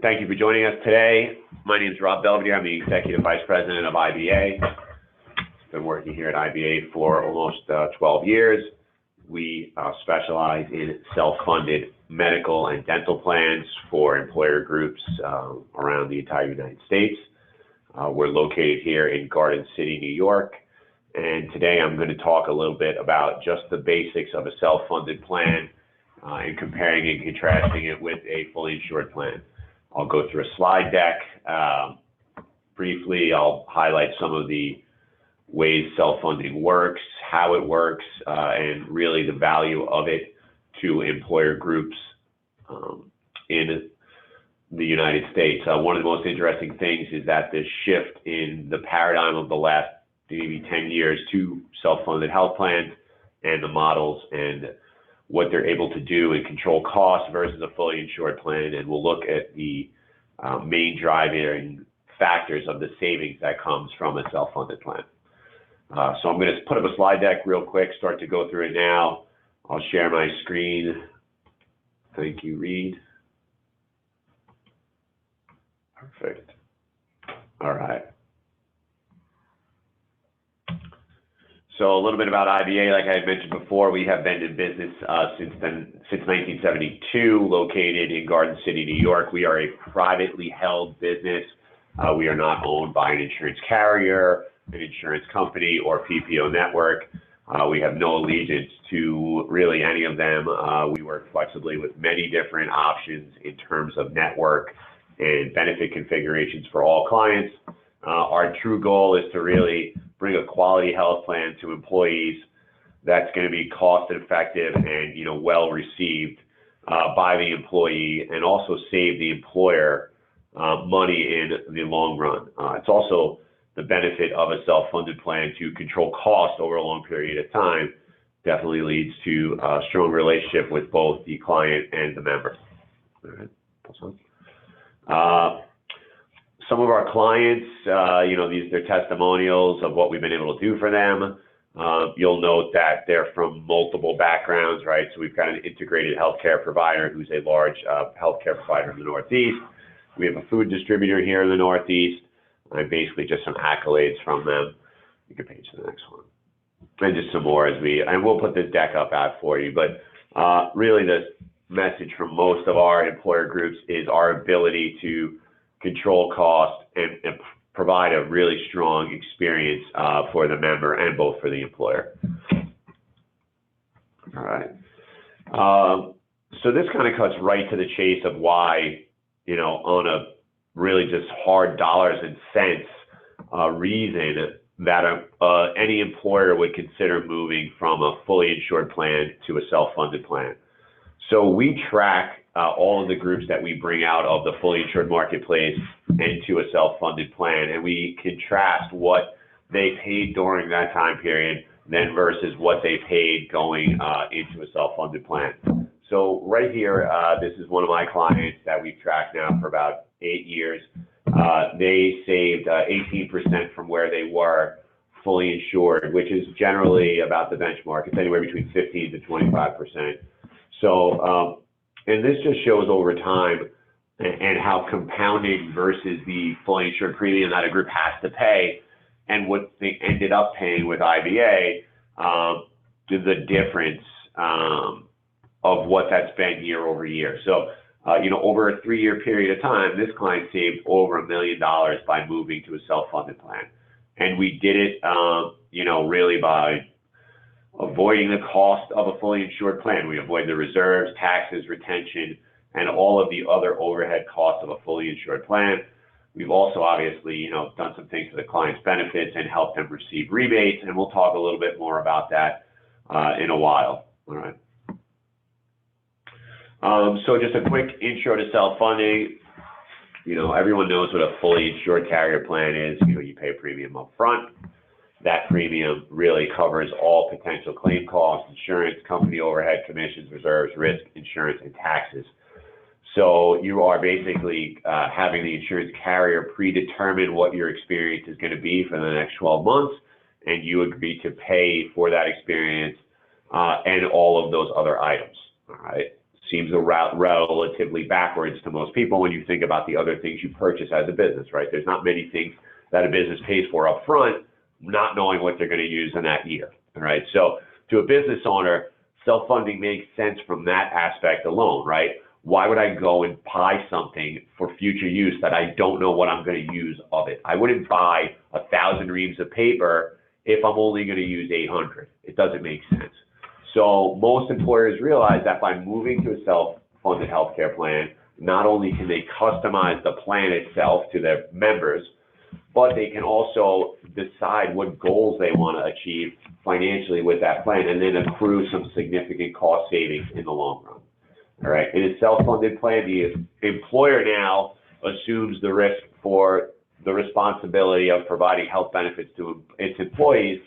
Thank you for joining us today. My name is Rob Belvedere. I'm the Executive Vice President of IBA. Been working here at IBA for almost 12 years. We specialize in self-funded medical and dental plans for employer groups around the entire United States. We're located here in Garden City, New York. And today I'm going to talk a little bit about just the basics of a self-funded plan and comparing and contrasting it with a fully insured plan. I'll go through a slide deck. Briefly, I'll highlight some of the ways self-funding works, how it works, and really the value of it to employer groups in the United States. One of the most interesting things is that the shift in the paradigm of the last maybe 10 years to self-funded health plans and the models and what they're able to do and control costs versus a fully insured plan. And we'll look at the main driving factors of the savings that comes from a self-funded plan. So I'm going to put up a slide deck real quick, start to go through it now. I'll share my screen. Thank you, Reed. Perfect. All right. So a little bit about IBA. Like I had mentioned before, we have been in business since 1972, located in Garden City, New York. We are a privately held business. We are not owned by an insurance carrier, an insurance company, or PPO network. We have no allegiance to really any of them. We work flexibly with many different options in terms of network and benefit configurations for all clients. Our true goal is to really bring a quality health plan to employees that's going to be cost effective and well received by the employee, and also save the employer money in the long run. It's also the benefit of a self-funded plan to control cost over a long period of time. Definitely leads to a strong relationship with both the client and the member. All right, some of our clients, they're testimonials of what we've been able to do for them. You'll note that they're from multiple backgrounds, right? So we've got an integrated healthcare provider who's a large healthcare provider in the Northeast. We have a food distributor here in the Northeast, and basically just some accolades from them. You can page to the next one. And just some more and we'll put this deck up out for you, but really the message from most of our employer groups is our ability to control cost and provide a really strong experience for the member and both for the employer. All right. So this kind of cuts right to the chase of why, on a really just hard dollars and cents reason that any employer would consider moving from a fully insured plan to a self-funded plan. So we track all of the groups that we bring out of the fully insured marketplace into a self-funded plan, and we contrast what they paid during that time period then versus what they paid going into a self-funded plan. So right here, this is one of my clients that we've tracked now for about 8 years. They saved 18% from where they were fully insured, which is generally about the benchmark. It's anywhere between 15 to 25%. So, and this just shows over time and how compounding versus the fully insured premium that a group has to pay and what they ended up paying with IBA, the difference of what that's been year over year. So, over a 3-year period of time, this client saved over $1 million by moving to a self-funded plan. And we did it, really by avoiding the cost of a fully insured plan. We avoid the reserves, taxes, retention, and all of the other overhead costs of a fully insured plan. We've also obviously, done some things for the client's benefits and helped them receive rebates, and we'll talk a little bit more about that in a while. All right. So just a quick intro to self-funding. Everyone knows what a fully insured carrier plan is. You pay a premium up front. That premium really covers all potential claim costs, insurance, company overhead, commissions, reserves, risk, insurance, and taxes. So you are basically having the insurance carrier predetermine what your experience is going to be for the next 12 months, and you agree to pay for that experience and all of those other items. All right. seems relatively backwards to most people when you think about the other things you purchase as a business, right? There's not many things that a business pays for up front, not knowing what they're going to use in that year, all right? So to a business owner, self-funding makes sense from that aspect alone, right? Why would I go and buy something for future use that I don't know what I'm going to use of it? I wouldn't buy 1,000 reams of paper if I'm only going to use 800. It doesn't make sense. So most employers realize that by moving to a self-funded healthcare plan, not only can they customize the plan itself to their members, but they can also decide what goals they want to achieve financially with that plan and then accrue some significant cost savings in the long run. All right. In a self-funded plan, the employer now assumes the risk for the responsibility of providing health benefits to its employees,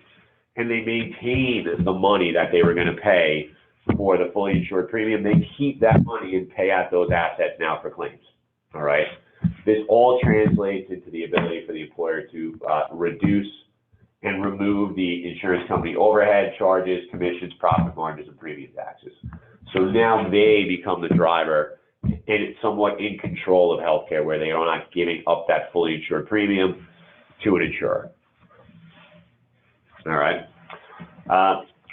and they maintain the money that they were going to pay for the fully insured premium. They keep that money and pay out those assets now for claims. All right. This all translates into the ability for the employer to reduce and remove the insurance company overhead, charges, commissions, profit margins, and premium taxes. So now they become the driver and it's somewhat in control of healthcare, where they are not giving up that fully insured premium to an insurer. All right.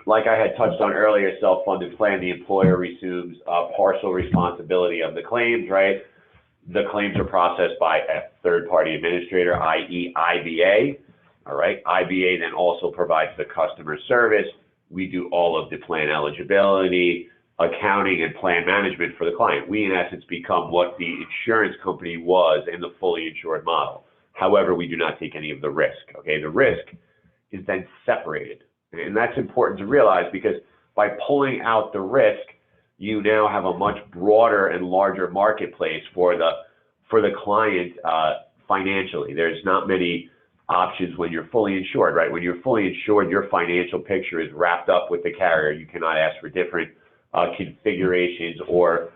Like I had touched on earlier, self-funded plan, the employer assumes partial responsibility of the claims, right? The claims are processed by a third-party administrator, i.e. IBA. All right. IBA then also provides the customer service. We do all of the plan eligibility, accounting, and plan management for the client. We, in essence, become what the insurance company was in the fully insured model. However, we do not take any of the risk. Okay. The risk is then separated. And that's important to realize, because by pulling out the risk, you now have a much broader and larger marketplace for the client financially. There's not many options when you're fully insured, right? When you're fully insured, your financial picture is wrapped up with the carrier. You cannot ask for different configurations or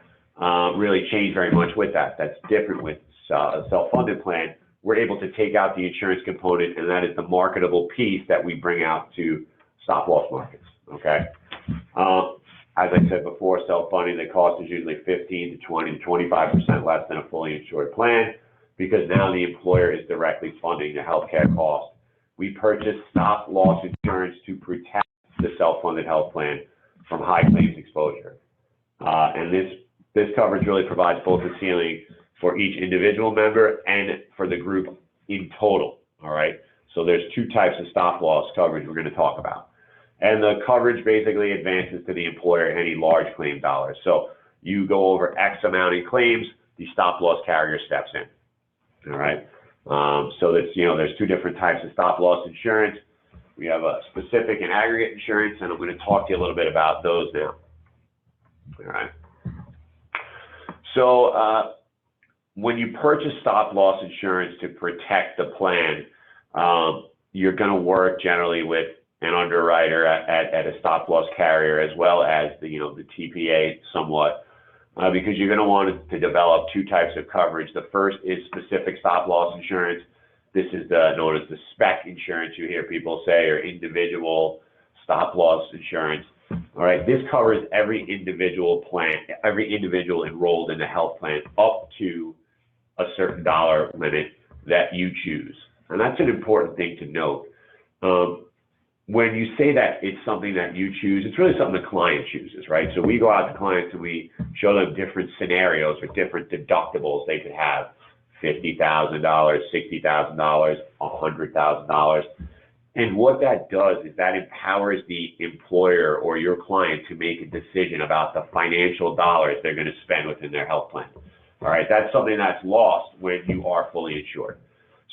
really change very much with that. That's different with a self-funded plan. We're able to take out the insurance component, and that is the marketable piece that we bring out to stop-loss markets, okay? As I said before, self-funding, the cost is usually 15 to 20 to 25% less than a fully insured plan, because now the employer is directly funding the healthcare cost. We purchase stop-loss insurance to protect the self-funded health plan from high claims exposure. And this coverage really provides both a ceiling for each individual member and for the group in total, all right? So there's two types of stop-loss coverage we're going to talk about. And the coverage basically advances to the employer any large claim dollars. So you go over X amount in claims, the stop-loss carrier steps in, all right? So that's, there's two different types of stop-loss insurance. We have a specific and aggregate insurance, and I'm going to talk to you a little bit about those now. All right. So when you purchase stop-loss insurance to protect the plan, you're going to work generally with an underwriter at a stop-loss carrier, as well as the TPA somewhat, because you're going to want to develop two types of coverage. The first is specific stop-loss insurance. This is known as the spec insurance you hear people say, or individual stop-loss insurance. All right, this covers every individual plan, every individual enrolled in the health plan up to a certain dollar limit that you choose. And that's an important thing to note. When you say that it's something that you choose, it's really something the client chooses, right? So we go out to clients and we show them different scenarios or different deductibles they could have. $50,000, $60,000, $100,000. And what that does is that empowers the employer or your client to make a decision about the financial dollars they're going to spend within their health plan. All right, that's something that's lost when you are fully insured.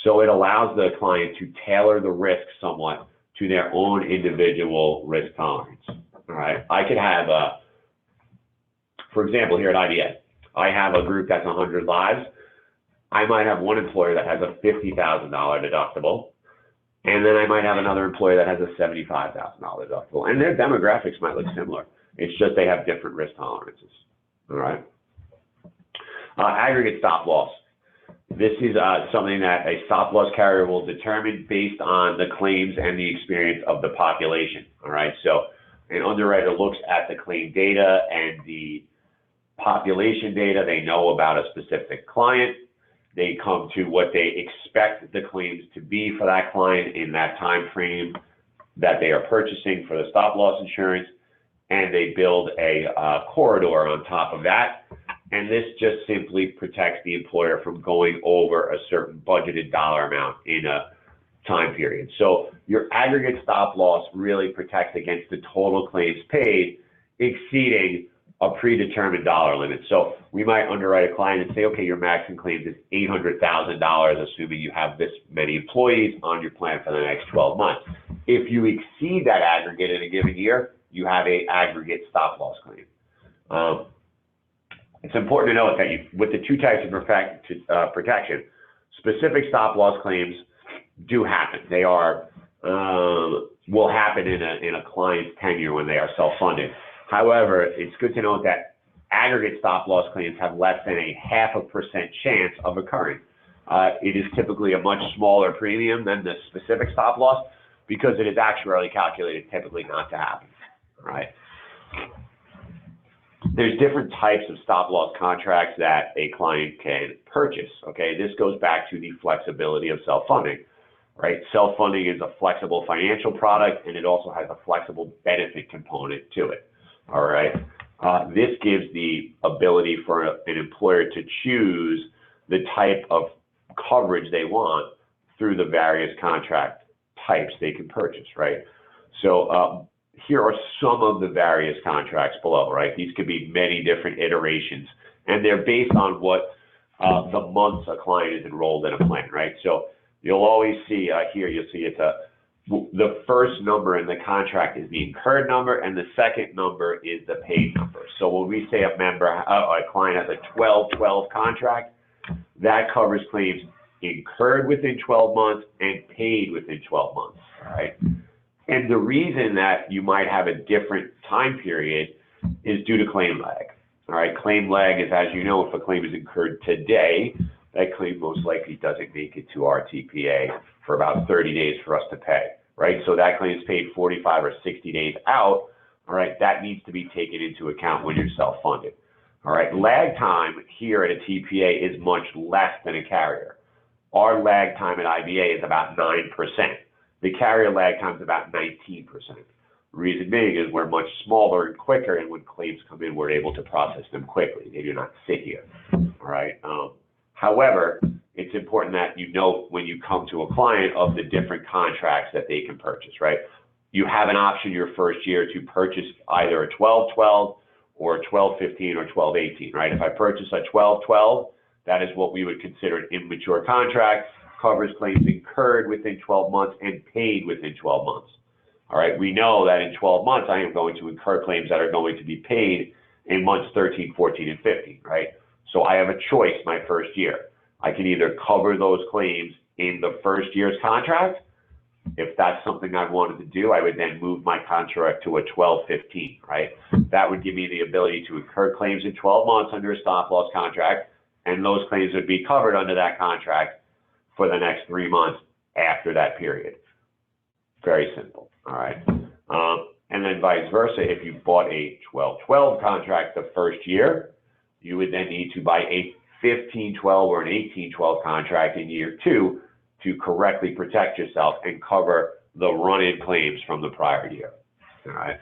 So it allows the client to tailor the risk somewhat to their own individual risk tolerance. All right, I could have for example, here at IBA, I have a group that's 100 lives. I might have one employer that has a $50,000 deductible, and then I might have another employer that has a $75,000 deductible, and their demographics might look similar. It's just they have different risk tolerances. All right. Aggregate stop loss. This is something that a stop loss carrier will determine based on the claims and the experience of the population. All right. So an underwriter looks at the claim data and the population data. They know about a specific client. They come to what they expect the claims to be for that client in that time frame that they are purchasing for the stop loss insurance, and they build a corridor on top of that. And this just simply protects the employer from going over a certain budgeted dollar amount in a time period. So your aggregate stop loss really protects against the total claims paid exceeding a predetermined dollar limit. So we might underwrite a client and say, okay, your maximum claims is $800,000, assuming you have this many employees on your plan for the next 12 months. If you exceed that aggregate in a given year, you have a aggregate stop loss claim. It's important to note that with the two types of protection, specific stop loss claims do happen. They are will happen in a client's tenure when they are self-funded. However, it's good to note that aggregate stop loss claims have less than a 0.5% chance of occurring. It is typically a much smaller premium than the specific stop loss because it is actuarially calculated typically not to happen. Right? There's different types of stop loss contracts that a client can purchase. Okay, this goes back to the flexibility of self-funding. Right, self-funding is a flexible financial product, and it also has a flexible benefit component to it. All right, this gives the ability for an employer to choose the type of coverage they want through the various contract types they can purchase. Right, so here are some of the various contracts below. Right, these could be many different iterations, and they're based on what the months a client is enrolled in a plan. Right, so you'll always see here, you'll see the first number in the contract is the incurred number, and the second number is the paid number. So when we say a client has a 12-12 contract, that covers claims incurred within 12 months and paid within 12 months, all right? And the reason that you might have a different time period is due to claim lag, all right? Claim lag is, as you know, if a claim is incurred today, that claim most likely doesn't make it to our TPA for about 30 days for us to pay, right? So that claim is paid 45 or 60 days out, all right? That needs to be taken into account when you're self-funded, all right? Lag time here at a TPA is much less than a carrier. Our lag time at IBA is about 9%. The carrier lag time is about 19%. Reason being is we're much smaller and quicker, and when claims come in, we're able to process them quickly. They do not sit here, all right? However, it's important that you note when you come to a client of the different contracts that they can purchase, right? You have an option your first year to purchase either a 12-12 or a 12-15 or 12-18, right? If I purchase a 12-12, that is what we would consider an immature contract, covers claims incurred within 12 months and paid within 12 months. All right, we know that in 12 months, I am going to incur claims that are going to be paid in months 13, 14, and 15, right? So I have a choice my first year. I can either cover those claims in the first year's contract. If that's something I wanted to do, I would then move my contract to a 12-15, right? That would give me the ability to incur claims in 12 months under a stop loss contract, and those claims would be covered under that contract for the next 3 months after that period. Very simple, all right? And then vice versa, if you bought a 12-12 contract the first year, you would then need to buy a 15-12 or an 18-12 contract in year 2 to correctly protect yourself and cover the run-in claims from the prior year, all right?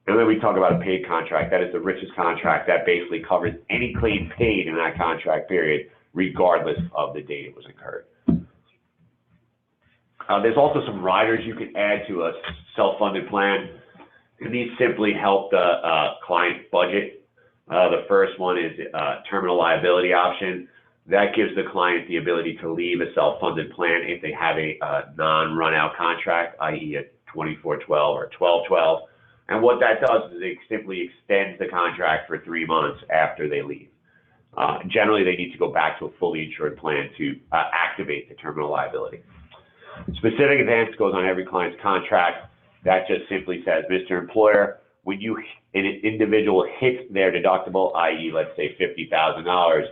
And then we talk about a paid contract. That is the richest contract that basically covers any claim paid in that contract period, regardless of the date it was incurred. There's also some riders you can add to a self-funded plan, and these simply help the client budget. The first one is terminal liability option. That gives the client the ability to leave a self-funded plan if they have a non-run-out contract, i.e. a 24-12 or 12-12. And what that does is it simply extends the contract for 3 months after they leave. Generally, they need to go back to a fully insured plan to activate the terminal liability. Specific advance goes on every client's contract. That just simply says, Mr. Employer, when an individual hits their deductible, i.e., let's say $50,000,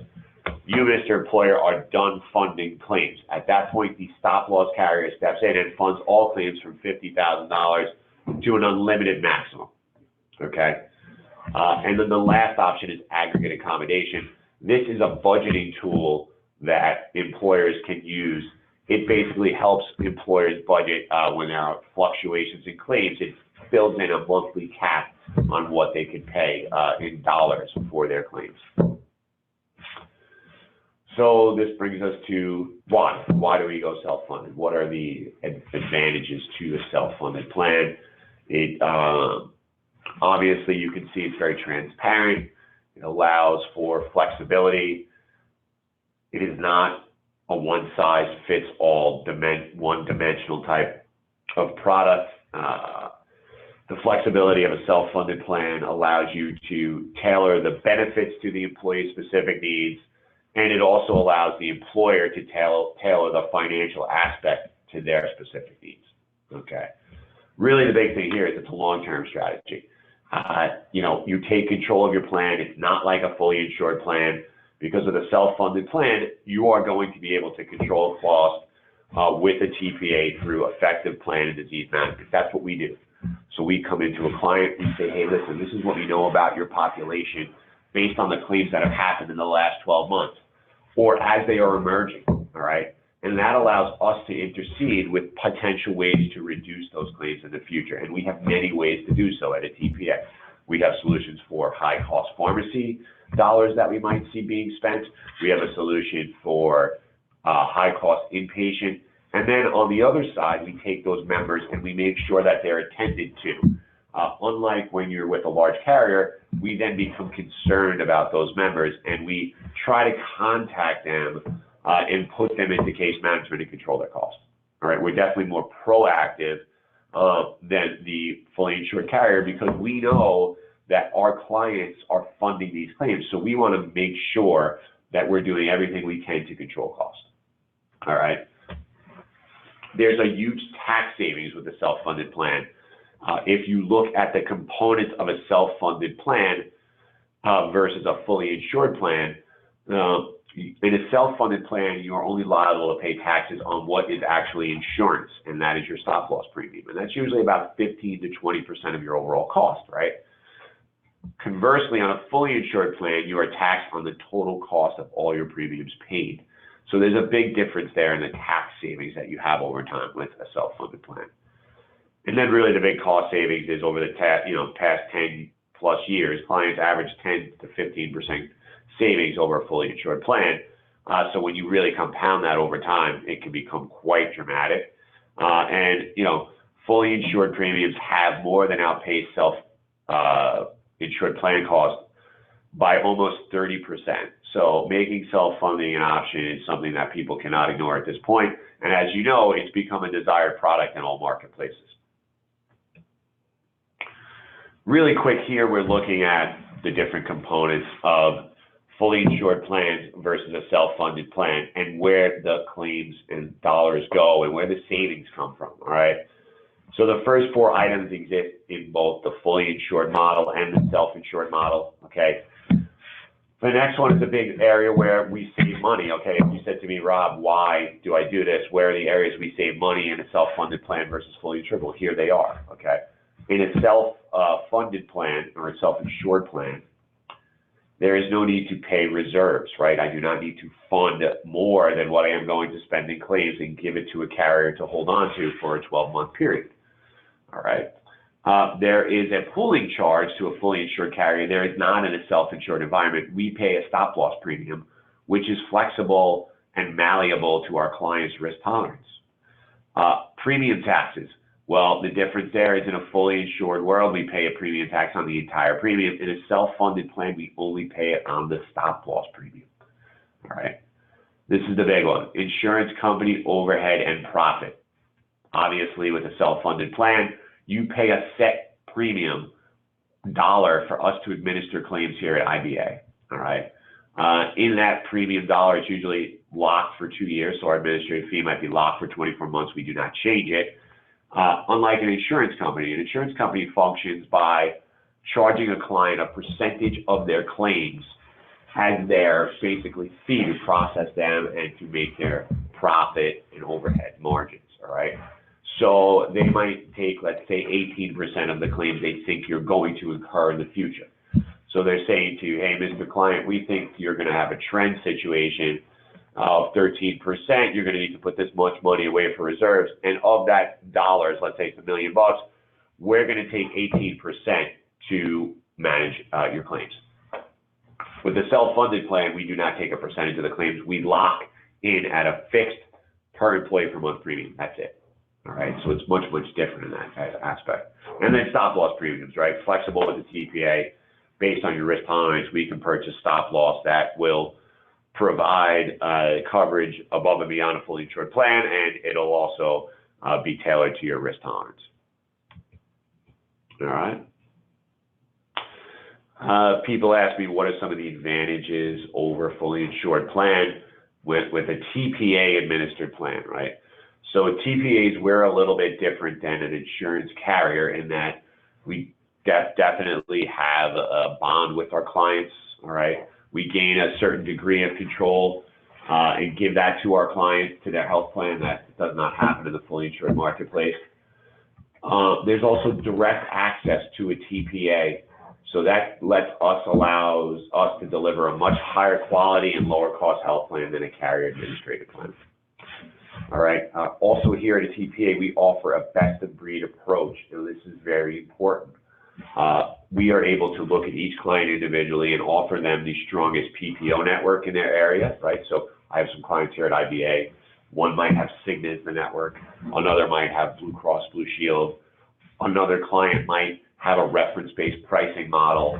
you, Mr. Employer, are done funding claims. At that point, the stop loss carrier steps in and funds all claims from $50,000 to an unlimited maximum. Okay. And then the last option is aggregate accommodation. This is a budgeting tool that employers can use. It basically helps employers budget when there are fluctuations in claims. It builds in a monthly cap on what they could pay in dollars for their claims. So this brings us to why. Why do we go self-funded? What are the advantages to a self-funded plan? It obviously, you can see it's very transparent. It allows for flexibility. It is not a one-size-fits-all one-dimensional type of product. The flexibility of a self-funded plan allows you to tailor the benefits to the employee's specific needs, and it also allows the employer to tailor the financial aspect to their specific needs. Okay. Really, the big thing here is it's a long-term strategy. You take control of your plan. It's not like a fully insured plan. Because of the self-funded plan, you are going to be able to control cost with a TPA through effective plan and disease management. That's what we do. So we come into a client, we say, hey, listen, this is what we know about your population based on the claims that have happened in the last 12 months or as they are emerging, all right? And that allows us to intercede with potential ways to reduce those claims in the future. And we have many ways to do so at a TPA. We have solutions for high-cost pharmacy dollars that we might see being spent. We have a solution for high-cost inpatient. And then on the other side, we take those members and we make sure that they're attended to. Unlike when you're with a large carrier, we then become concerned about those members and we try to contact them and put them into case management and control their costs. All right, we're definitely more proactive than the fully insured carrier because we know that our clients are funding these claims. So we want to make sure that we're doing everything we can to control cost. All right. There's a huge tax savings with the self-funded plan. If you look at the components of a self-funded plan versus a fully insured plan, in a self-funded plan, you are only liable to pay taxes on what is actually insurance, and that is your stop-loss premium. And that's usually about 15 to 20% of your overall cost, right? Conversely, on a fully insured plan, you are taxed on the total cost of all your premiums paid. So there's a big difference there in the tax savings that you have over time with a self-funded plan. And then really the big cost savings is over the past 10 plus years, clients average 10 to 15% savings over a fully insured plan. So when you really compound that over time, it can become quite dramatic. Fully insured premiums have more than outpaced self-insured plan costs by almost 30%. So making self-funding an option is something that people cannot ignore at this point. And as you know, it's become a desired product in all marketplaces. Really quick here, we're looking at the different components of fully insured plans versus a self-funded plan and where the claims and dollars go and where the savings come from, all right? So the first four items exist in both the fully insured model and the self-insured model, okay? The next one is a big area where we save money, okay? If you said to me, Rob, why do I do this? Where are the areas we save money in a self-funded plan versus fully insured? Well, here they are, okay? In a self-funded plan or a self-insured plan, there is no need to pay reserves, right? I do not need to fund more than what I am going to spend in claims and give it to a carrier to hold on to for a 12-month period, all right? There is a pooling charge to a fully insured carrier. There is not in a self-insured environment. We pay a stop-loss premium, which is flexible and malleable to our client's risk tolerance. Premium taxes. Well, the difference there is in a fully insured world, we pay a premium tax on the entire premium. In a self-funded plan, we only pay it on the stop-loss premium, all right? This is the big one. Insurance company overhead and profit. Obviously, with a self-funded plan, you pay a set premium dollar for us to administer claims here at IBA, all right? In that premium dollar, it's usually locked for 2 years, so our administrative fee might be locked for 24 months. We do not change it. Unlike an insurance company functions by charging a client a percentage of their claims as their basically fee to process them and to make their profit and overhead margins, all right? So they might take, let's say, 18% of the claims they think you're going to incur in the future. So they're saying to you, hey, Mr. Client, we think you're going to have a trend situation of 13%. You're going to need to put this much money away for reserves. And of that dollars, let's say it's $1 million, we're going to take 18% to manage your claims. With the self-funded plan, we do not take a percentage of the claims. We lock in at a fixed per employee per month premium. That's it. All right. So it's much, much different in that aspect. And then stop loss premiums, right? Flexible with the TPA. Based on your risk tolerance, we can purchase stop loss that will provide coverage above and beyond a fully insured plan, and it'll also be tailored to your risk tolerance. All right. People ask me, what are some of the advantages over a fully insured plan with a TPA administered plan, right? So TPAs, we're a little bit different than an insurance carrier in that we definitely have a bond with our clients, all right? We gain a certain degree of control and give that to our clients, to their health plan. That does not happen in the fully insured marketplace. There's also direct access to a TPA. So that allows us to deliver a much higher quality and lower cost health plan than a carrier administrated plan. All right. Also here at a TPA, we offer a best of breed approach. And this is very important. We are able to look at each client individually and offer them the strongest PPO network in their area, right? So I have some clients here at IBA. One might have Cigna as the network. Another might have Blue Cross Blue Shield. Another client might have a reference-based pricing model.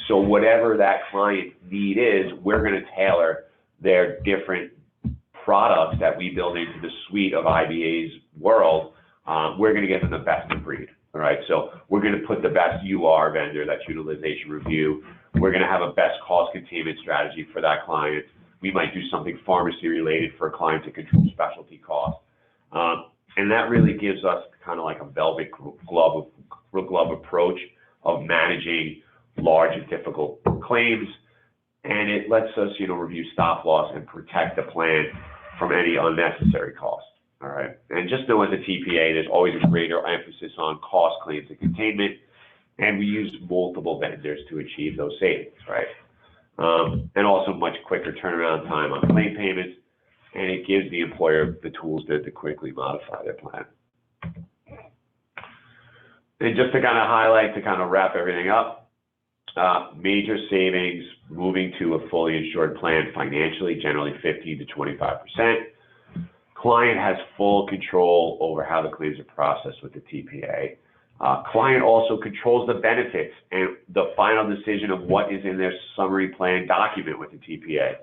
So whatever that client need is, we're going to tailor their different products that we build into the suite of IBA's world. We're going to give them the best of breed. All right, so we're going to put the best UR vendor, that's utilization review. We're going to have a best cost containment strategy for that client. We might do something pharmacy related for a client to control specialty costs. And that really gives us kind of like a velvet glove approach of managing large and difficult claims. And it lets us, review stop loss and protect the plan from any unnecessary costs. All right, and just know as a TPA, there's always a greater emphasis on cost, claims, and containment, and we use multiple vendors to achieve those savings, right? And also much quicker turnaround time on claim payments, and it gives the employer the tools to quickly modify their plan. And just to kind of highlight, to kind of wrap everything up, major savings moving to a fully insured plan financially, generally 15 to 25%. Client has full control over how the claims are processed with the TPA. Client also controls the benefits and the final decision of what is in their summary plan document with the TPA.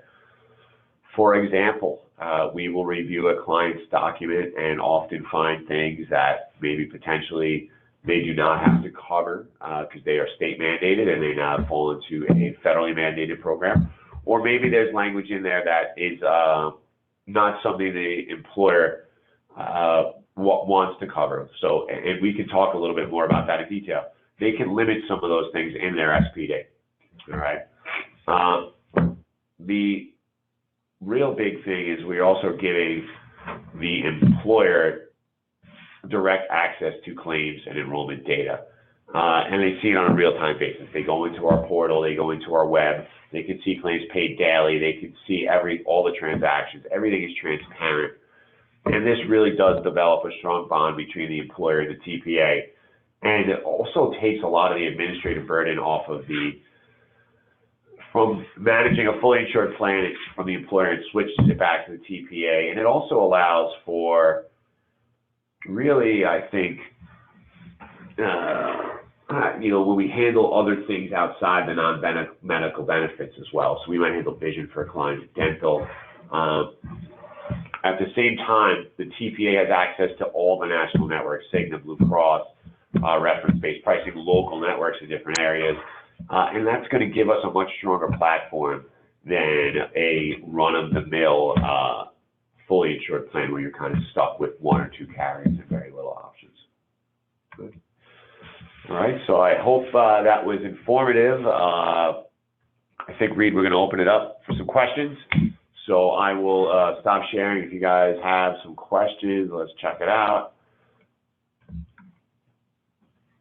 For example, we will review a client's document and often find things that maybe potentially they do not have to cover because they are state mandated and they now fall into a federally mandated program. Or maybe there's language in there that is not something the employer wants to cover. So, and we can talk a little bit more about that in detail. They can limit some of those things in their SPD. All right. The real big thing is we're also giving the employer direct access to claims and enrollment data. And they see it on a real-time basis. They go into our portal, they go into our web, they can see claims paid daily, they can see all the transactions, everything is transparent. And this really does develop a strong bond between the employer and the TPA. And it also takes a lot of the administrative burden off of from managing a fully insured plan from the employer and switches it back to the TPA. And it also allows for really, I think, when we handle other things outside the non-medical benefits as well. So we might handle vision for a client, dental. At the same time, the TPA has access to all the national networks, Cigna, Blue Cross, reference-based pricing, local networks in different areas. And that's going to give us a much stronger platform than a run-of-the-mill fully insured plan where you're kind of stuck with one or two carriers and very little options. Good. All right, so I hope that was informative. I think, Reed, we're going to open it up for some questions. So I will stop sharing. If you guys have some questions, let's check it out.